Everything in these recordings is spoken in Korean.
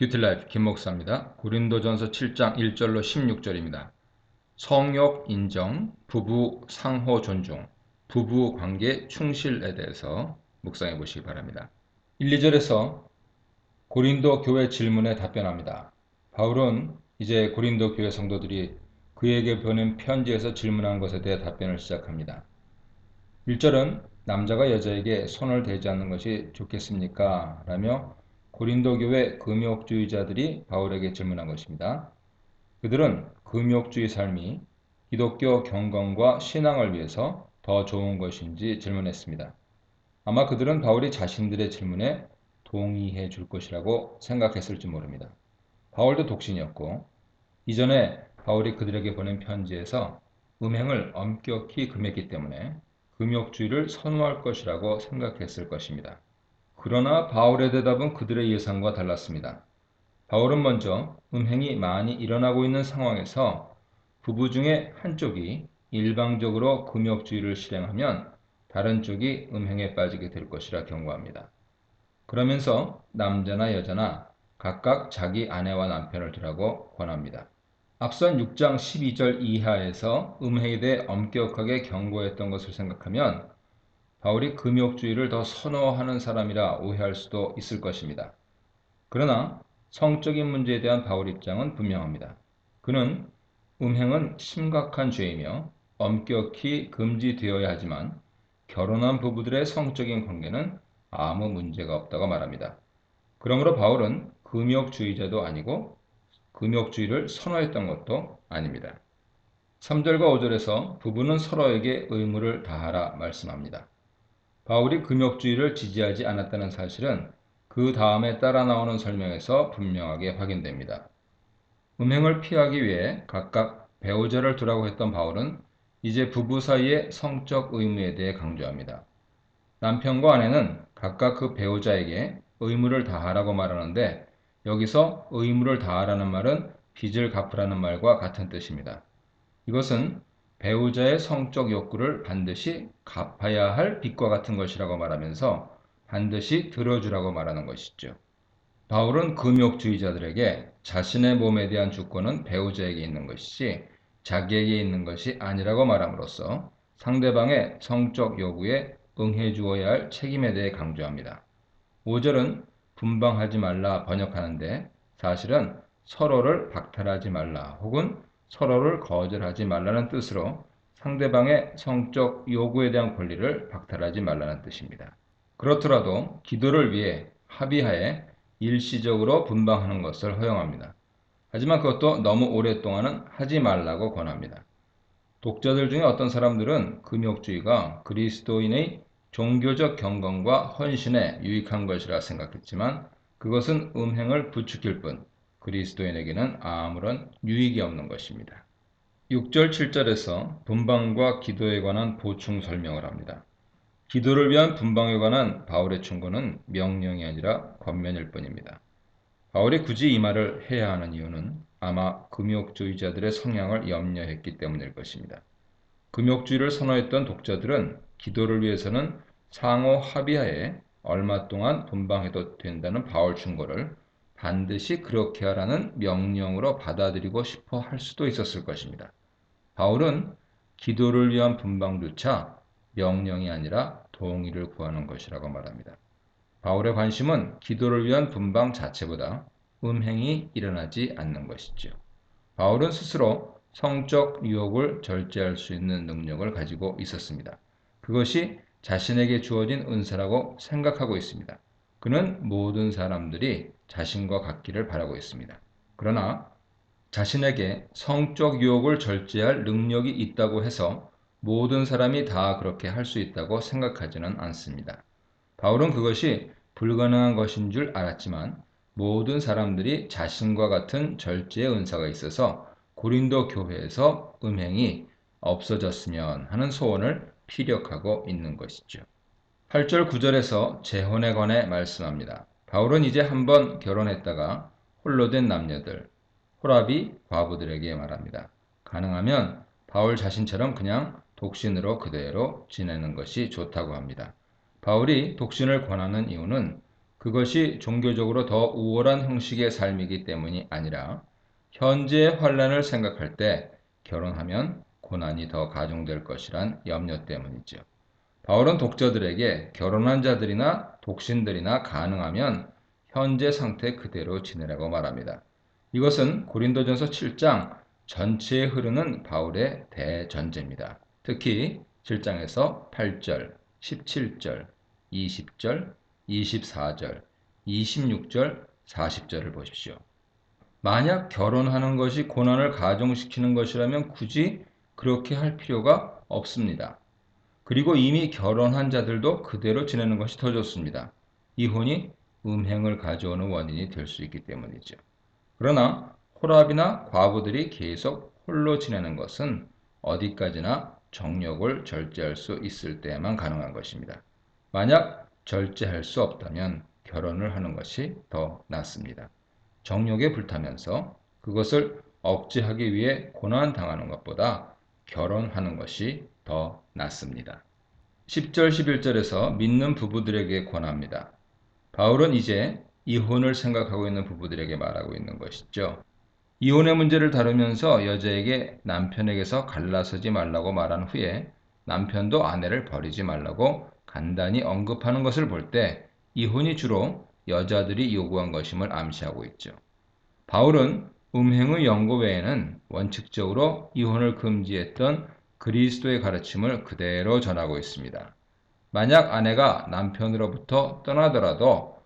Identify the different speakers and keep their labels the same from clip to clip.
Speaker 1: 뷰티라이프 김목사입니다. 고린도전서 7장 1절로 16절입니다. 성욕 인정, 부부 상호 존중, 부부 관계 충실에 대해서 묵상해 보시기 바랍니다. 1, 2절에서 고린도 교회 질문에 답변합니다. 바울은 이제 고린도 교회 성도들이 그에게 보낸 편지에서 질문한 것에 대해 답변을 시작합니다. 1절은 남자가 여자에게 손을 대지 않는 것이 좋겠습니까? 라며 고린도 교회 금욕주의자들이 바울에게 질문한 것입니다. 그들은 금욕주의 삶이 기독교 경건과 신앙을 위해서 더 좋은 것인지 질문했습니다. 아마 그들은 바울이 자신들의 질문에 동의해 줄 것이라고 생각했을지 모릅니다. 바울도 독신이었고 이전에 바울이 그들에게 보낸 편지에서 음행을 엄격히 금했기 때문에 금욕주의를 선호할 것이라고 생각했을 것입니다. 그러나 바울의 대답은 그들의 예상과 달랐습니다. 바울은 먼저 음행이 많이 일어나고 있는 상황에서 부부 중에 한쪽이 일방적으로 금욕주의를 실행하면 다른 쪽이 음행에 빠지게 될 것이라 경고합니다. 그러면서 남자나 여자나 각각 자기 아내와 남편을 두라고 권합니다. 앞선 6장 12절 이하에서 음행에 대해 엄격하게 경고했던 것을 생각하면 바울이 금욕주의를 더 선호하는 사람이라 오해할 수도 있을 것입니다. 그러나 성적인 문제에 대한 바울 입장은 분명합니다. 그는 음행은 심각한 죄이며 엄격히 금지되어야 하지만 결혼한 부부들의 성적인 관계는 아무 문제가 없다고 말합니다. 그러므로 바울은 금욕주의자도 아니고 금욕주의를 선호했던 것도 아닙니다. 3절과 5절에서 부부는 서로에게 의무를 다하라 말씀합니다. 바울이 금욕주의를 지지하지 않았다는 사실은 그 다음에 따라 나오는 설명에서 분명하게 확인됩니다. 음행을 피하기 위해 각각 배우자를 두라고 했던 바울은 이제 부부 사이의 성적 의무에 대해 강조합니다. 남편과 아내는 각각 그 배우자에게 의무를 다하라고 말하는데 여기서 의무를 다하라는 말은 빚을 갚으라는 말과 같은 뜻입니다. 이것은 배우자의 성적 욕구를 반드시 갚아야 할 빚과 같은 것이라고 말하면서 반드시 들어주라고 말하는 것이죠. 바울은 금욕주의자들에게 자신의 몸에 대한 주권은 배우자에게 있는 것이지 자기에게 있는 것이 아니라고 말함으로써 상대방의 성적 요구에 응해 주어야 할 책임에 대해 강조합니다. 5절은 분방하지 말라 번역하는데 사실은 서로를 박탈하지 말라 혹은 서로를 거절하지 말라는 뜻으로 상대방의 성적 요구에 대한 권리를 박탈하지 말라는 뜻입니다. 그렇더라도 기도를 위해 합의하에 일시적으로 분방하는 것을 허용합니다. 하지만 그것도 너무 오랫동안은 하지 말라고 권합니다. 독자들 중에 어떤 사람들은 금욕주의가 그리스도인의 종교적 경건과 헌신에 유익한 것이라 생각했지만 그것은 음행을 부추길 뿐 그리스도인에게는 아무런 유익이 없는 것입니다. 6절 7절에서 분방과 기도에 관한 보충 설명을 합니다. 기도를 위한 분방에 관한 바울의 충고는 명령이 아니라 권면일 뿐입니다. 바울이 굳이 이 말을 해야 하는 이유는 아마 금욕주의자들의 성향을 염려했기 때문일 것입니다. 금욕주의를 선호했던 독자들은 기도를 위해서는 상호 합의하에 얼마 동안 분방해도 된다는 바울 충고를 반드시 그렇게 하라는 명령으로 받아들이고 싶어 할 수도 있었을 것입니다. 바울은 기도를 위한 분방조차 명령이 아니라 동의를 구하는 것이라고 말합니다. 바울의 관심은 기도를 위한 분방 자체보다 음행이 일어나지 않는 것이죠. 바울은 스스로 성적 유혹을 절제할 수 있는 능력을 가지고 있었습니다. 그것이 자신에게 주어진 은사라고 생각하고 있습니다. 그는 모든 사람들이 자신과 같기를 바라고 있습니다. 그러나 자신에게 성적 유혹을 절제할 능력이 있다고 해서 모든 사람이 다 그렇게 할 수 있다고 생각하지는 않습니다. 바울은 그것이 불가능한 것인 줄 알았지만 모든 사람들이 자신과 같은 절제의 은사가 있어서 고린도 교회에서 음행이 없어졌으면 하는 소원을 피력하고 있는 것이죠. 8절 9절에서 재혼에 관해 말씀합니다. 바울은 이제 한번 결혼했다가 홀로 된 남녀들, 호랍이 과부들에게 말합니다. 가능하면 바울 자신처럼 그냥 독신으로 그대로 지내는 것이 좋다고 합니다. 바울이 독신을 권하는 이유는 그것이 종교적으로 더 우월한 형식의 삶이기 때문이 아니라 현재의 환란을 생각할 때 결혼하면 고난이 더 가중될 것이란 염려 때문이죠. 바울은 독자들에게 결혼한 자들이나 독신들이나 가능하면 현재 상태 그대로 지내라고 말합니다. 이것은 고린도전서 7장 전체에 흐르는 바울의 대전제입니다. 특히 7장에서 8절, 17절, 20절, 24절, 26절, 40절을 보십시오. 만약 결혼하는 것이 고난을 가중시키는 것이라면 굳이 그렇게 할 필요가 없습니다. 그리고 이미 결혼한 자들도 그대로 지내는 것이 더 좋습니다. 이혼이 음행을 가져오는 원인이 될 수 있기 때문이죠. 그러나 호랍이나 과부들이 계속 홀로 지내는 것은 어디까지나 정욕을 절제할 수 있을 때에만 가능한 것입니다. 만약 절제할 수 없다면 결혼을 하는 것이 더 낫습니다. 정욕에 불타면서 그것을 억제하기 위해 고난당하는 것보다 결혼하는 것이 더 낫습니다. 10절, 11절에서 믿는 부부들에게 권합니다. 바울은 이제 이혼을 생각하고 있는 부부들에게 말하고 있는 것이죠. 이혼의 문제를 다루면서 여자에게 남편에게서 갈라서지 말라고 말한 후에 남편도 아내를 버리지 말라고 간단히 언급하는 것을 볼 때 이혼이 주로 여자들이 요구한 것임을 암시하고 있죠. 바울은 음행의 연고 외에는 원칙적으로 이혼을 금지했던 그리스도의 가르침을 그대로 전하고 있습니다. 만약 아내가 남편으로부터 떠나더라도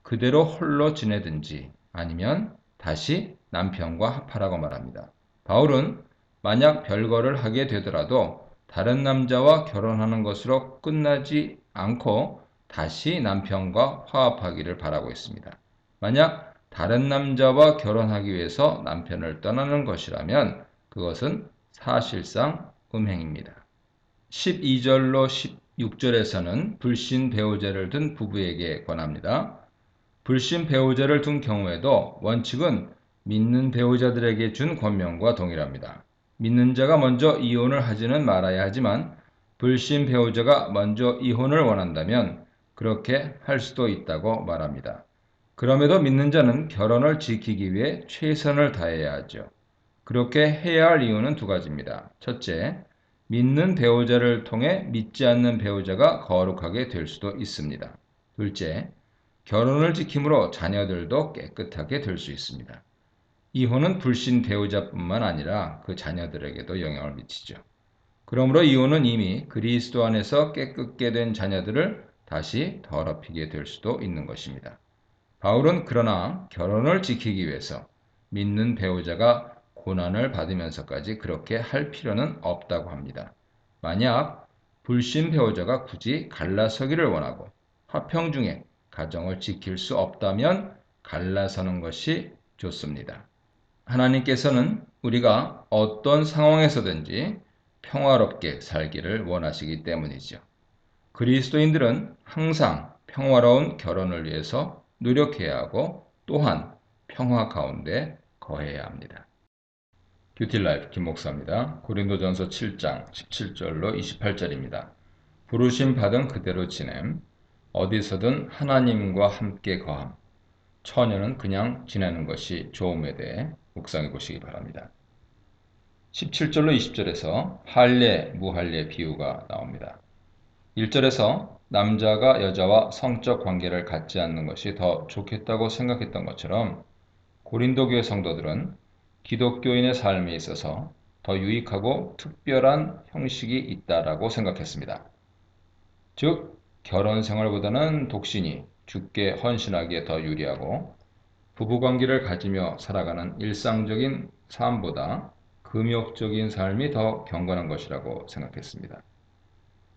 Speaker 1: 그대로 홀로 지내든지 아니면 다시 남편과 합하라고 말합니다. 바울은 만약 별거를 하게 되더라도 다른 남자와 결혼하는 것으로 끝나지 않고 다시 남편과 화합하기를 바라고 있습니다. 만약 다른 남자와 결혼하기 위해서 남편을 떠나는 것이라면 그것은 사실상 음행입니다. 12절로 16절에서는 불신 배우자를 둔 부부에게 권합니다. 불신 배우자를 둔 경우에도 원칙은 믿는 배우자들에게 준 권면과 동일합니다. 믿는 자가 먼저 이혼을 하지는 말아야 하지만 불신 배우자가 먼저 이혼을 원한다면 그렇게 할 수도 있다고 말합니다. 그럼에도 믿는 자는 결혼을 지키기 위해 최선을 다해야 하죠. 그렇게 해야 할 이유는 두 가지입니다. 첫째, 믿는 배우자를 통해 믿지 않는 배우자가 거룩하게 될 수도 있습니다. 둘째, 결혼을 지킴으로 자녀들도 깨끗하게 될 수 있습니다. 이혼은 불신 배우자뿐만 아니라 그 자녀들에게도 영향을 미치죠. 그러므로 이혼은 이미 그리스도 안에서 깨끗게 된 자녀들을 다시 더럽히게 될 수도 있는 것입니다. 바울은 그러나 결혼을 지키기 위해서 믿는 배우자가 고난을 받으면서까지 그렇게 할 필요는 없다고 합니다. 만약 불신 배우자가 굳이 갈라서기를 원하고 화평 중에 가정을 지킬 수 없다면 갈라서는 것이 좋습니다. 하나님께서는 우리가 어떤 상황에서든지 평화롭게 살기를 원하시기 때문이죠. 그리스도인들은 항상 평화로운 결혼을 위해서 노력해야 하고 또한 평화 가운데 거해야 합니다. 뷰티라이프 김목사입니다. 고린도전서 7장 17절로 28절입니다. 부르심 받은 그대로 지냄, 어디서든 하나님과 함께 거함, 처녀는 그냥 지내는 것이 좋음에 대해 묵상해 보시기 바랍니다. 17절로 20절에서 할례, 무할례 비유가 나옵니다. 1절에서 남자가 여자와 성적 관계를 갖지 않는 것이 더 좋겠다고 생각했던 것처럼 고린도 교회 성도들은 기독교인의 삶에 있어서 더 유익하고 특별한 형식이 있다라고 생각했습니다. 즉, 결혼 생활보다는 독신이 주께 헌신하기에 더 유리하고 부부관계를 가지며 살아가는 일상적인 삶보다 금욕적인 삶이 더 경건한 것이라고 생각했습니다.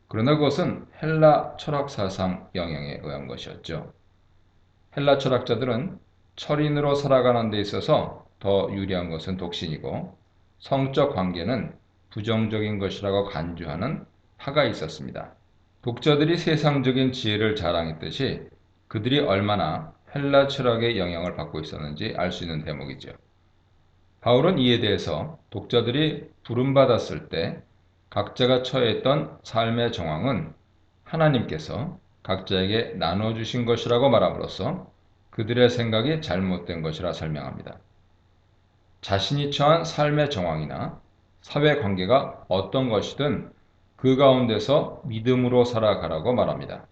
Speaker 1: 그러나 그것은 헬라 철학 사상 영향에 의한 것이었죠. 헬라 철학자들은 철인으로 살아가는 데 있어서 더 유리한 것은 독신이고 성적 관계는 부정적인 것이라고 간주하는 파가 있었습니다. 독자들이 세상적인 지혜를 자랑했듯이 그들이 얼마나 헬라 철학의 영향을 받고 있었는지 알 수 있는 대목이죠. 바울은 이에 대해서 독자들이 부름받았을 때 각자가 처해있던 삶의 정황은 하나님께서 각자에게 나눠주신 것이라고 말함으로써 그들의 생각이 잘못된 것이라 설명합니다. 자신이 처한 삶의 정황이나 사회관계가 어떤 것이든 그 가운데서 믿음으로 살아가라고 말합니다.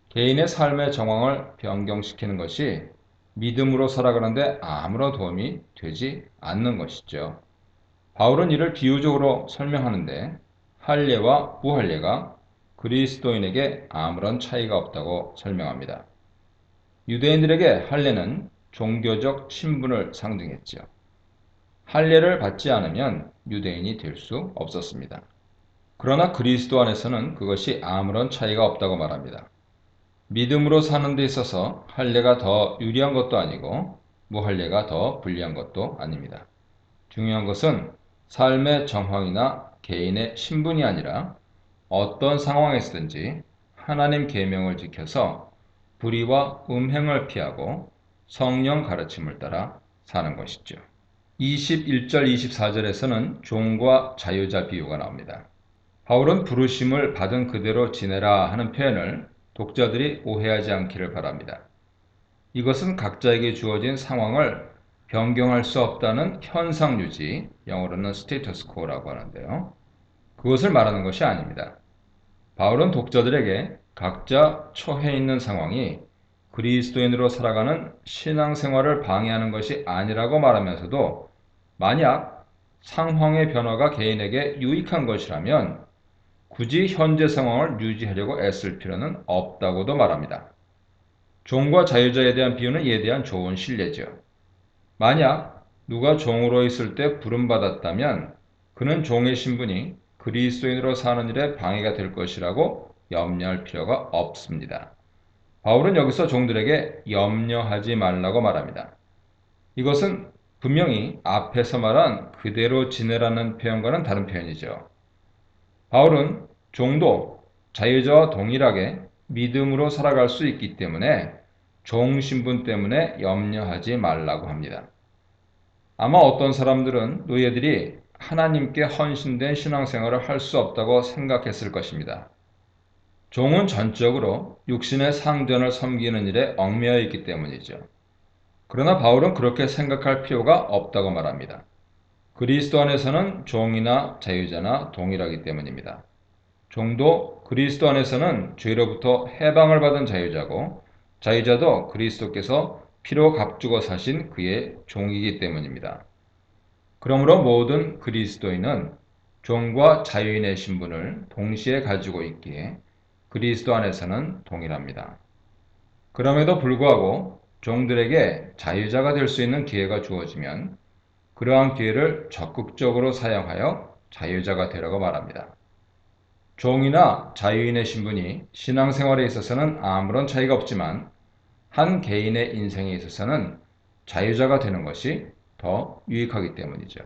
Speaker 1: 개인의 삶의 정황을 변경시키는 것이 믿음으로 살아가는데 아무런 도움이 되지 않는 것이죠. 바울은 이를 비유적으로 설명하는데 할례와 무할례가 그리스도인에게 아무런 차이가 없다고 설명합니다. 유대인들에게 할례는 종교적 신분을 상징했죠. 할례를 받지 않으면 유대인이 될 수 없었습니다. 그러나 그리스도 안에서는 그것이 아무런 차이가 없다고 말합니다. 믿음으로 사는 데 있어서 할례가 더 유리한 것도 아니고 무할례가 더 불리한 것도 아닙니다. 중요한 것은 삶의 정황이나 개인의 신분이 아니라 어떤 상황에서든지 하나님 계명을 지켜서 불의와 음행을 피하고 성령 가르침을 따라 사는 것이죠. 21절 24절에서는 종과 자유자 비유가 나옵니다. 바울은 부르심을 받은 그대로 지내라 하는 표현을 독자들이 오해하지 않기를 바랍니다. 이것은 각자에게 주어진 상황을 변경할 수 없다는 현상 유지, 영어로는 스테이터스 코어라고 하는데요. 그것을 말하는 것이 아닙니다. 바울은 독자들에게 각자 처해 있는 상황이 그리스도인으로 살아가는 신앙생활을 방해하는 것이 아니라고 말하면서도 만약 상황의 변화가 개인에게 유익한 것이라면 굳이 현재 상황을 유지하려고 애쓸 필요는 없다고도 말합니다. 종과 자유자에 대한 비유는 이에 대한 좋은 신뢰죠. 만약 누가 종으로 있을 때 부름받았다면 그는 종의 신분이 그리스도인으로 사는 일에 방해가 될 것이라고 염려할 필요가 없습니다. 바울은 여기서 종들에게 염려하지 말라고 말합니다. 이것은 분명히 앞에서 말한 그대로 지내라는 표현과는 다른 표현이죠. 바울은 종도 자유자와 동일하게 믿음으로 살아갈 수 있기 때문에 종 신분 때문에 염려하지 말라고 합니다. 아마 어떤 사람들은 노예들이 하나님께 헌신된 신앙생활을 할 수 없다고 생각했을 것입니다. 종은 전적으로 육신의 상전을 섬기는 일에 얽매여 있기 때문이죠. 그러나 바울은 그렇게 생각할 필요가 없다고 말합니다. 그리스도 안에서는 종이나 자유자나 동일하기 때문입니다. 종도 그리스도 안에서는 죄로부터 해방을 받은 자유자고 자유자도 그리스도께서 피로 값주고 사신 그의 종이기 때문입니다. 그러므로 모든 그리스도인은 종과 자유인의 신분을 동시에 가지고 있기에 그리스도 안에서는 동일합니다. 그럼에도 불구하고 종들에게 자유자가 될 수 있는 기회가 주어지면 그러한 기회를 적극적으로 사용하여 자유자가 되라고 말합니다. 종이나 자유인의 신분이 신앙생활에 있어서는 아무런 차이가 없지만 한 개인의 인생에 있어서는 자유자가 되는 것이 더 유익하기 때문이죠.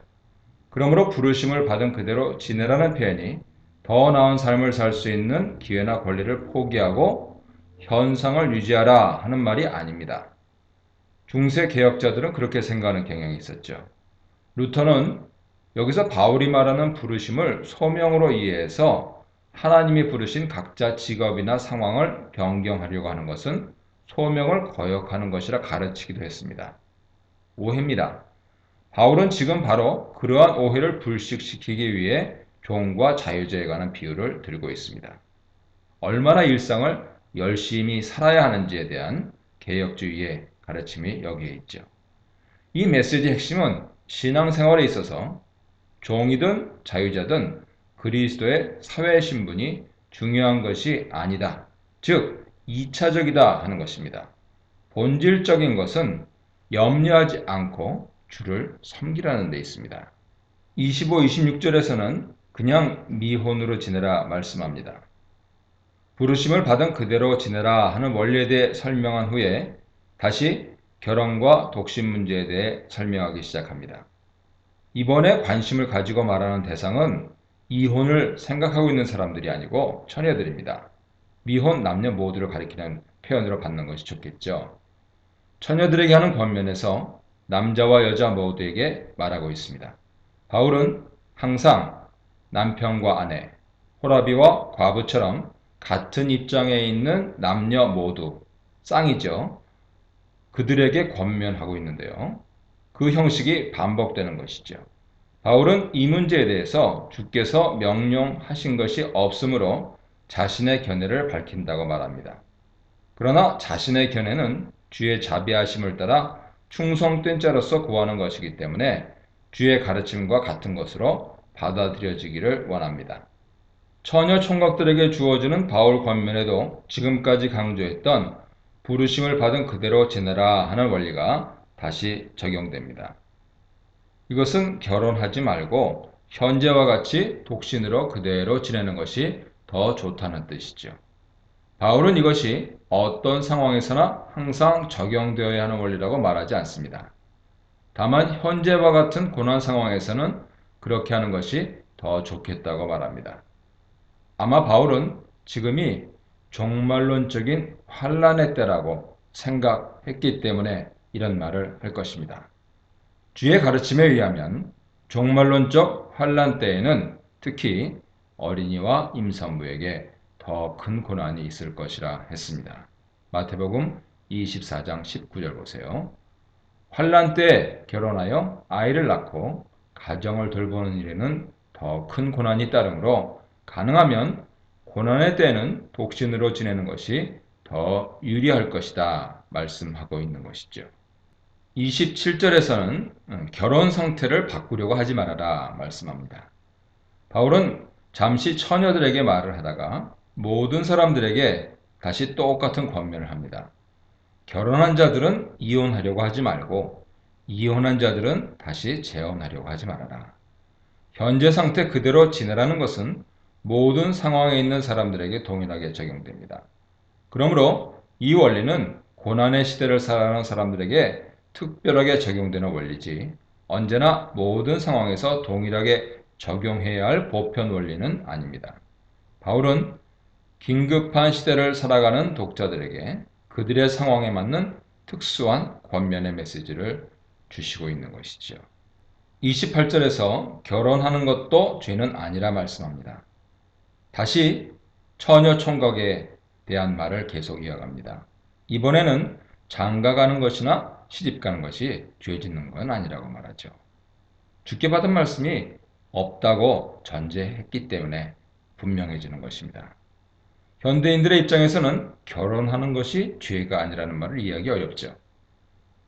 Speaker 1: 그러므로 부르심을 받은 그대로 지내라는 표현이 더 나은 삶을 살 수 있는 기회나 권리를 포기하고 현상을 유지하라 하는 말이 아닙니다. 중세 개혁자들은 그렇게 생각하는 경향이 있었죠. 루터는 여기서 바울이 말하는 부르심을 소명으로 이해해서 하나님이 부르신 각자 직업이나 상황을 변경하려고 하는 것은 소명을 거역하는 것이라 가르치기도 했습니다. 오해입니다. 바울은 지금 바로 그러한 오해를 불식시키기 위해 종과 자유자에 관한 비유를 들고 있습니다. 얼마나 일상을 열심히 살아야 하는지에 대한 개혁주의의 가르침이 여기에 있죠. 이 메시지의 핵심은 신앙생활에 있어서 종이든 자유자든 그리스도의 사회 신분이 중요한 것이 아니다. 즉, 2차적이다 하는 것입니다. 본질적인 것은 염려하지 않고 주를 섬기라는 데 있습니다. 25, 26절에서는 그냥 미혼으로 지내라 말씀합니다. 부르심을 받은 그대로 지내라 하는 원리에 대해 설명한 후에 다시 결혼과 독신 문제에 대해 설명하기 시작합니다. 이번에 관심을 가지고 말하는 대상은 이혼을 생각하고 있는 사람들이 아니고 처녀들입니다. 미혼 남녀 모두를 가리키는 표현으로 받는 것이 좋겠죠. 처녀들에게 하는 권면에서 남자와 여자 모두에게 말하고 있습니다. 바울은 항상 남편과 아내, 호라비와 과부처럼 같은 입장에 있는 남녀 모두, 쌍이죠. 그들에게 권면하고 있는데요. 그 형식이 반복되는 것이죠. 바울은 이 문제에 대해서 주께서 명령하신 것이 없으므로 자신의 견해를 밝힌다고 말합니다. 그러나 자신의 견해는 주의 자비하심을 따라 충성된 자로서 구하는 것이기 때문에 주의 가르침과 같은 것으로 받아들여지기를 원합니다. 처녀 총각들에게 주어지는 바울 권면에도 지금까지 강조했던 부르심을 받은 그대로 지내라 하는 원리가 다시 적용됩니다. 이것은 결혼하지 말고 현재와 같이 독신으로 그대로 지내는 것이 더 좋다는 뜻이죠. 바울은 이것이 어떤 상황에서나 항상 적용되어야 하는 원리라고 말하지 않습니다. 다만 현재와 같은 고난 상황에서는 그렇게 하는 것이 더 좋겠다고 말합니다. 아마 바울은 지금이 종말론적인 환란의 때라고 생각했기 때문에 이런 말을 할 것입니다. 주의 가르침에 의하면 종말론적 환란 때에는 특히 어린이와 임산부에게 더 큰 고난이 있을 것이라 했습니다. 마태복음 24장 19절 보세요. 환란 때 결혼하여 아이를 낳고 가정을 돌보는 일에는 더 큰 고난이 따르므로 가능하면 고난의 때는 독신으로 지내는 것이 더 유리할 것이다 말씀하고 있는 것이죠. 27절에서는 결혼 상태를 바꾸려고 하지 말아라 말씀합니다. 바울은 잠시 처녀들에게 말을 하다가 모든 사람들에게 다시 똑같은 권면을 합니다. 결혼한 자들은 이혼하려고 하지 말고 이혼한 자들은 다시 재혼하려고 하지 말아라. 현재 상태 그대로 지내라는 것은 모든 상황에 있는 사람들에게 동일하게 적용됩니다. 그러므로 이 원리는 고난의 시대를 살아가는 사람들에게 특별하게 적용되는 원리지 언제나 모든 상황에서 동일하게 적용해야 할 보편 원리는 아닙니다. 바울은 긴급한 시대를 살아가는 독자들에게 그들의 상황에 맞는 특수한 권면의 메시지를 주시고 있는 것이죠. 28절에서 결혼하는 것도 죄는 아니라 말씀합니다. 다시 처녀 총각에 대한 말을 계속 이어갑니다. 이번에는 장가가는 것이나 시집가는 것이 죄 짓는 건 아니라고 말하죠. 주께 받은 말씀이 없다고 전제했기 때문에 분명해지는 것입니다. 현대인들의 입장에서는 결혼하는 것이 죄가 아니라는 말을 이해하기 어렵죠.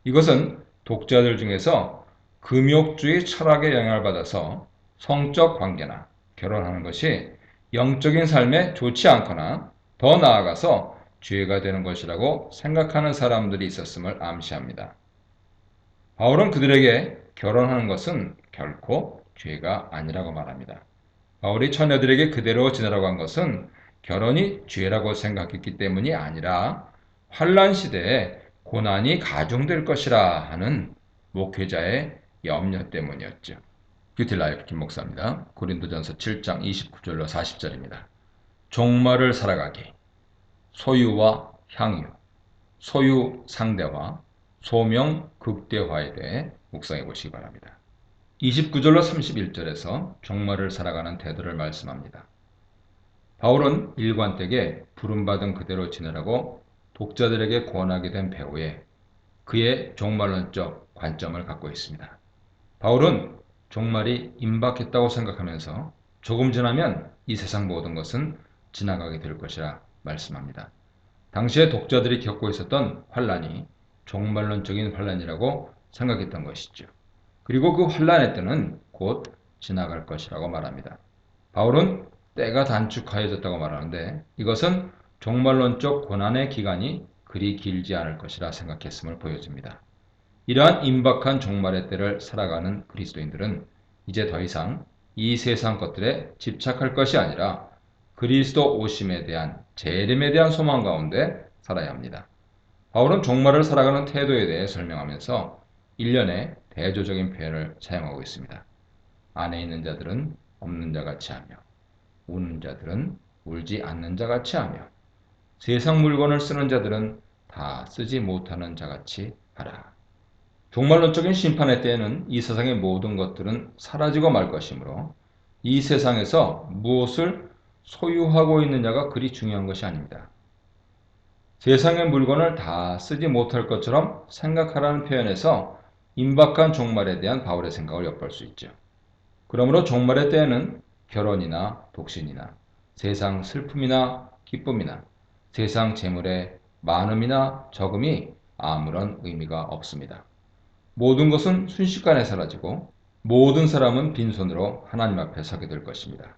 Speaker 1: 이것은 독자들 중에서 금욕주의 철학에 영향을 받아서 성적 관계나 결혼하는 것이 영적인 삶에 좋지 않거나 더 나아가서 죄가 되는 것이라고 생각하는 사람들이 있었음을 암시합니다. 바울은 그들에게 결혼하는 것은 결코 죄가 아니라고 말합니다. 바울이 처녀들에게 그대로 지내라고 한 것은 결혼이 죄라고 생각했기 때문이 아니라 환란 시대에 고난이 가중될 것이라 하는 목회자의 염려 때문이었죠. 뷰티라이프 김 목사입니다. 고린도전서 7장 29절로 40절입니다. 종말을 살아가기, 소유와 향유, 소유 상대화, 소명 극대화에 대해 묵상해 보시기 바랍니다. 29절로 31절에서 종말을 살아가는 태도를 말씀합니다. 바울은 일관되게 부름받은 그대로 지내라고 독자들에게 권하게 된 배후에 그의 종말론적 관점을 갖고 있습니다. 바울은 종말이 임박했다고 생각하면서 조금 지나면 이 세상 모든 것은 지나가게 될 것이라 말씀합니다. 당시에 독자들이 겪고 있었던 환란이 종말론적인 환란이라고 생각했던 것이죠. 그리고 그 환란의 때는 곧 지나갈 것이라고 말합니다. 바울은 때가 단축하여졌다고 말하는데 이것은 종말론적 고난의 기간이 그리 길지 않을 것이라 생각했음을 보여줍니다. 이러한 임박한 종말의 때를 살아가는 그리스도인들은 이제 더 이상 이 세상 것들에 집착할 것이 아니라 그리스도 오심에 대한 재림에 대한 소망 가운데 살아야 합니다. 바울은 종말을 살아가는 태도에 대해 설명하면서 일련의 대조적인 표현을 사용하고 있습니다. 안에 있는 자들은 없는 자같이 하며 우는 자들은 울지 않는 자같이 하며 세상 물건을 쓰는 자들은 다 쓰지 못하는 자같이 하라. 종말론적인 심판의 때에는 이 세상의 모든 것들은 사라지고 말 것이므로 이 세상에서 무엇을 소유하고 있느냐가 그리 중요한 것이 아닙니다. 세상의 물건을 다 쓰지 못할 것처럼 생각하라는 표현에서 임박한 종말에 대한 바울의 생각을 엿볼 수 있죠. 그러므로 종말의 때에는 결혼이나 독신이나 세상 슬픔이나 기쁨이나 세상 재물의 많음이나 적음이 아무런 의미가 없습니다. 모든 것은 순식간에 사라지고 모든 사람은 빈손으로 하나님 앞에 서게 될 것입니다.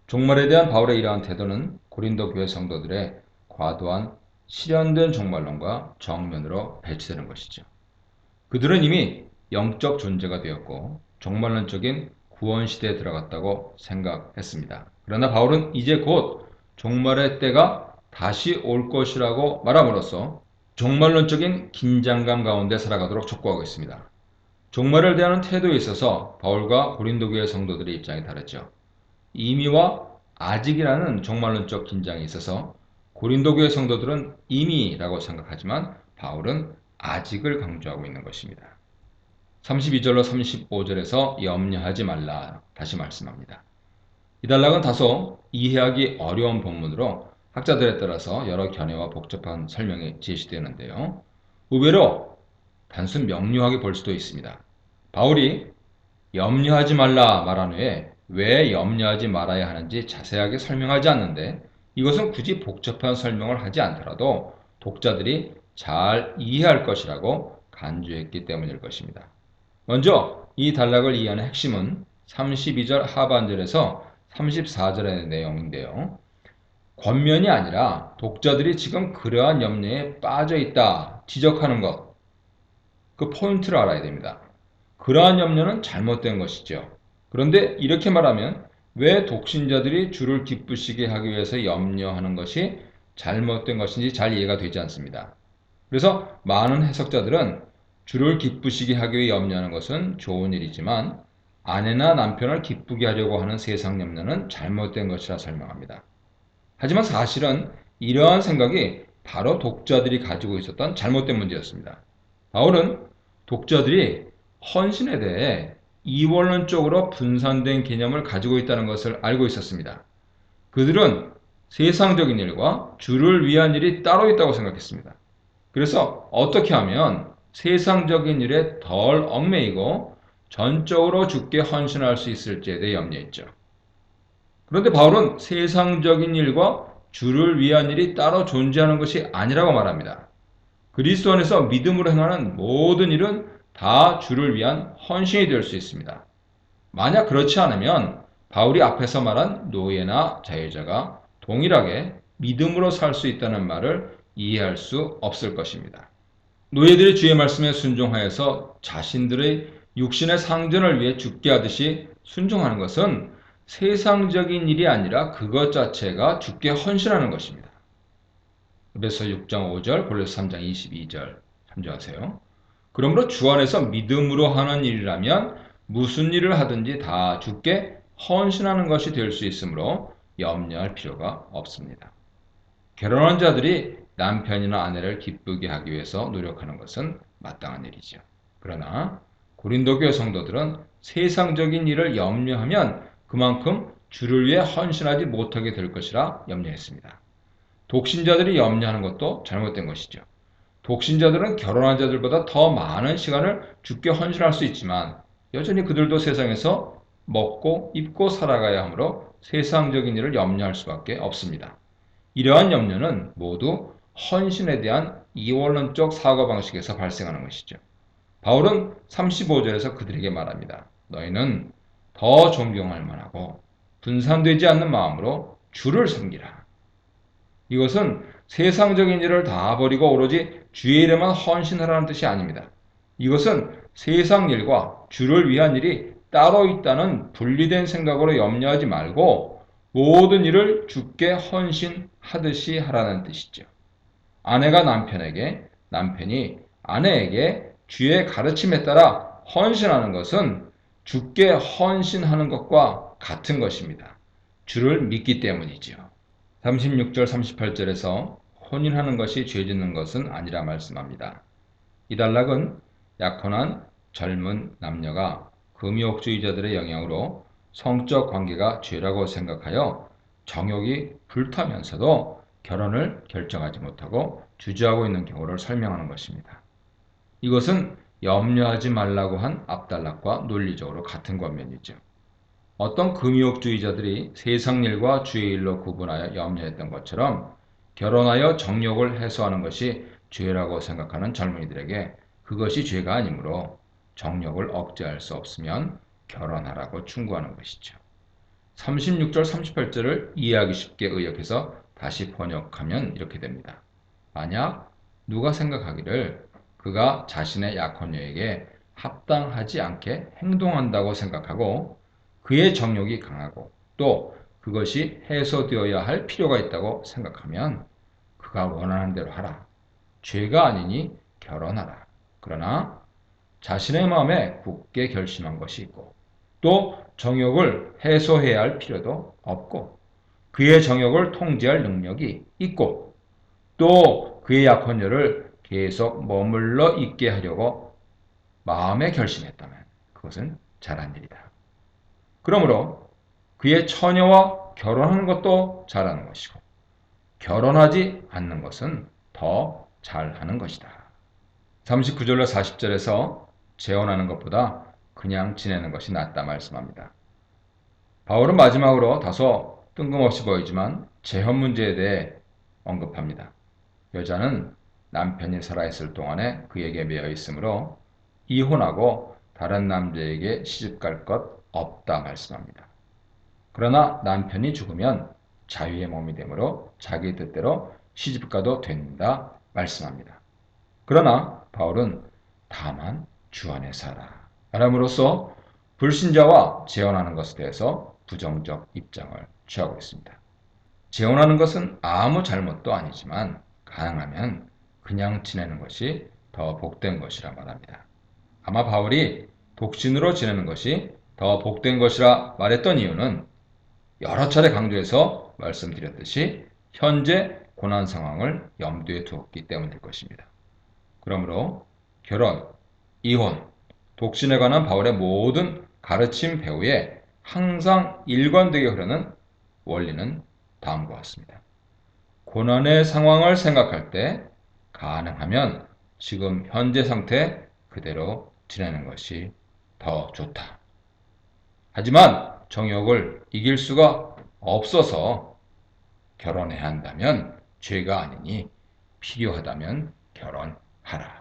Speaker 1: 종말에 대한 바울의 이러한 태도는 고린도 교회 성도들의 과도한 실현된 종말론과 정면으로 배치되는 것이죠. 그들은 이미 영적 존재가 되었고 종말론적인 구원 시대에 들어갔다고 생각했습니다. 그러나 바울은 이제 곧 종말의 때가 다시 올 것이라고 말함으로써 종말론적인 긴장감 가운데 살아가도록 촉구하고 있습니다. 종말을 대하는 태도에 있어서 바울과 고린도 교회 성도들의 입장이 다르죠. 이미와 아직이라는 종말론적 긴장이 있어서 고린도 교회 성도들은 이미라고 생각하지만 바울은 아직을 강조하고 있는 것입니다. 32절로 35절에서 염려하지 말라 다시 말씀합니다. 이 단락은 다소 이해하기 어려운 본문으로 학자들에 따라서 여러 견해와 복잡한 설명이 제시되는데요. 의외로 단순 명료하게 볼 수도 있습니다. 바울이 염려하지 말라 말한 후에 왜 염려하지 말아야 하는지 자세하게 설명하지 않는데 이것은 굳이 복잡한 설명을 하지 않더라도 독자들이 잘 이해할 것이라고 간주했기 때문일 것입니다. 먼저 이 단락을 이해하는 핵심은 32절 하반절에서 34절의 내용인데요. 권면이 아니라 독자들이 지금 그러한 염려에 빠져 있다 지적하는 것, 그 포인트를 알아야 됩니다. 그러한 염려는 잘못된 것이죠. 그런데 이렇게 말하면 왜 독신자들이 주를 기쁘시게 하기 위해서 염려하는 것이 잘못된 것인지 잘 이해가 되지 않습니다. 그래서 많은 해석자들은 주를 기쁘시게 하기 위해 염려하는 것은 좋은 일이지만 아내나 남편을 기쁘게 하려고 하는 세상 염려는 잘못된 것이라 설명합니다. 하지만 사실은 이러한 생각이 바로 독자들이 가지고 있었던 잘못된 문제였습니다. 바울은 독자들이 헌신에 대해 이원론적으로 분산된 개념을 가지고 있다는 것을 알고 있었습니다. 그들은 세상적인 일과 주를 위한 일이 따로 있다고 생각했습니다. 그래서 어떻게 하면 세상적인 일에 덜 얽매이고 전적으로 주께 헌신할 수 있을지에 대해 염려했죠. 그런데 바울은 세상적인 일과 주를 위한 일이 따로 존재하는 것이 아니라고 말합니다. 그리스도 안에서 믿음으로 행하는 모든 일은 다 주를 위한 헌신이 될 수 있습니다. 만약 그렇지 않으면 바울이 앞에서 말한 노예나 자유자가 동일하게 믿음으로 살 수 있다는 말을 이해할 수 없을 것입니다. 노예들이 주의 말씀에 순종하여서 자신들의 육신의 상전을 위해 죽게 하듯이 순종하는 것은 세상적인 일이 아니라 그것 자체가 주께 헌신하는 것입니다. 에베소 6장 5절, 골로새 3장 22절 참조하세요. 그러므로 주 안에서 믿음으로 하는 일이라면 무슨 일을 하든지 다 주께 헌신하는 것이 될 수 있으므로 염려할 필요가 없습니다. 결혼한 자들이 남편이나 아내를 기쁘게 하기 위해서 노력하는 것은 마땅한 일이죠. 그러나 고린도 교회 성도들은 세상적인 일을 염려하면 그만큼 주를 위해 헌신하지 못하게 될 것이라 염려했습니다. 독신자들이 염려하는 것도 잘못된 것이죠. 독신자들은 결혼한 자들보다 더 많은 시간을 주께 헌신할 수 있지만 여전히 그들도 세상에서 먹고 입고 살아가야 하므로 세상적인 일을 염려할 수밖에 없습니다. 이러한 염려는 모두 헌신에 대한 이원론적 사고방식에서 발생하는 것이죠. 바울은 35절에서 그들에게 말합니다. 너희는 더 존경할 만하고 분산되지 않는 마음으로 주를 섬기라. 이것은 세상적인 일을 다 버리고 오로지 주의 일에만 헌신하라는 뜻이 아닙니다. 이것은 세상 일과 주를 위한 일이 따로 있다는 분리된 생각으로 염려하지 말고 모든 일을 주께 헌신하듯이 하라는 뜻이죠. 아내가 남편에게, 남편이 아내에게 주의 가르침에 따라 헌신하는 것은 주께 헌신하는 것과 같은 것입니다. 주를 믿기 때문이죠. 36절 38절에서 혼인하는 것이 죄 짓는 것은 아니라 말씀합니다. 이 단락은 약혼한 젊은 남녀가 금욕주의자들의 영향으로 성적 관계가 죄라고 생각하여 정욕이 불타면서도 결혼을 결정하지 못하고 주저하고 있는 경우를 설명하는 것입니다. 이것은 염려하지 말라고 한 압달락과 논리적으로 같은 권면이죠. 어떤 금욕주의자들이 세상 일과 주의 일로 구분하여 염려했던 것처럼 결혼하여 정욕을 해소하는 것이 죄라고 생각하는 젊은이들에게 그것이 죄가 아니므로 정욕을 억제할 수 없으면 결혼하라고 충고하는 것이죠. 36절, 38절을 이해하기 쉽게 의역해서 다시 번역하면 이렇게 됩니다. 만약 누가 생각하기를 그가 자신의 약혼녀에게 합당하지 않게 행동한다고 생각하고 그의 정욕이 강하고 또 그것이 해소되어야 할 필요가 있다고 생각하면 그가 원하는 대로 하라. 죄가 아니니 결혼하라. 그러나 자신의 마음에 굳게 결심한 것이 있고 또 정욕을 해소해야 할 필요도 없고 그의 정욕을 통제할 능력이 있고 또 그의 약혼녀를 계속 머물러 있게 하려고 마음에 결심했다면 그것은 잘한 일이다. 그러므로 그의 처녀와 결혼하는 것도 잘하는 것이고 결혼하지 않는 것은 더 잘하는 것이다. 39절로 40절에서 재혼하는 것보다 그냥 지내는 것이 낫다 말씀합니다. 바울은 마지막으로 다소 뜬금없이 보이지만 재혼 문제에 대해 언급합니다. 여자는 남편이 살아있을 동안에 그에게 매여 있으므로 이혼하고 다른 남자에게 시집갈 것 없다 말씀합니다. 그러나 남편이 죽으면 자유의 몸이 되므로 자기 뜻대로 시집가도 된다 말씀합니다. 그러나 바울은 다만 주 안에 살아 말함으로써 불신자와 재혼하는 것에 대해서 부정적 입장을 취하고 있습니다. 재혼하는 것은 아무 잘못도 아니지만 가능하면 그냥 지내는 것이 더 복된 것이라 말합니다. 아마 바울이 독신으로 지내는 것이 더 복된 것이라 말했던 이유는 여러 차례 강조해서 말씀드렸듯이 현재 고난 상황을 염두에 두었기 때문일 것입니다. 그러므로 결혼, 이혼, 독신에 관한 바울의 모든 가르침 배후에 항상 일관되게 흐르는 원리는 다음과 같습니다. 고난의 상황을 생각할 때 가능하면 지금 현재 상태 그대로 지내는 것이 더 좋다. 하지만 정욕을 이길 수가 없어서 결혼해야 한다면 죄가 아니니 필요하다면 결혼하라.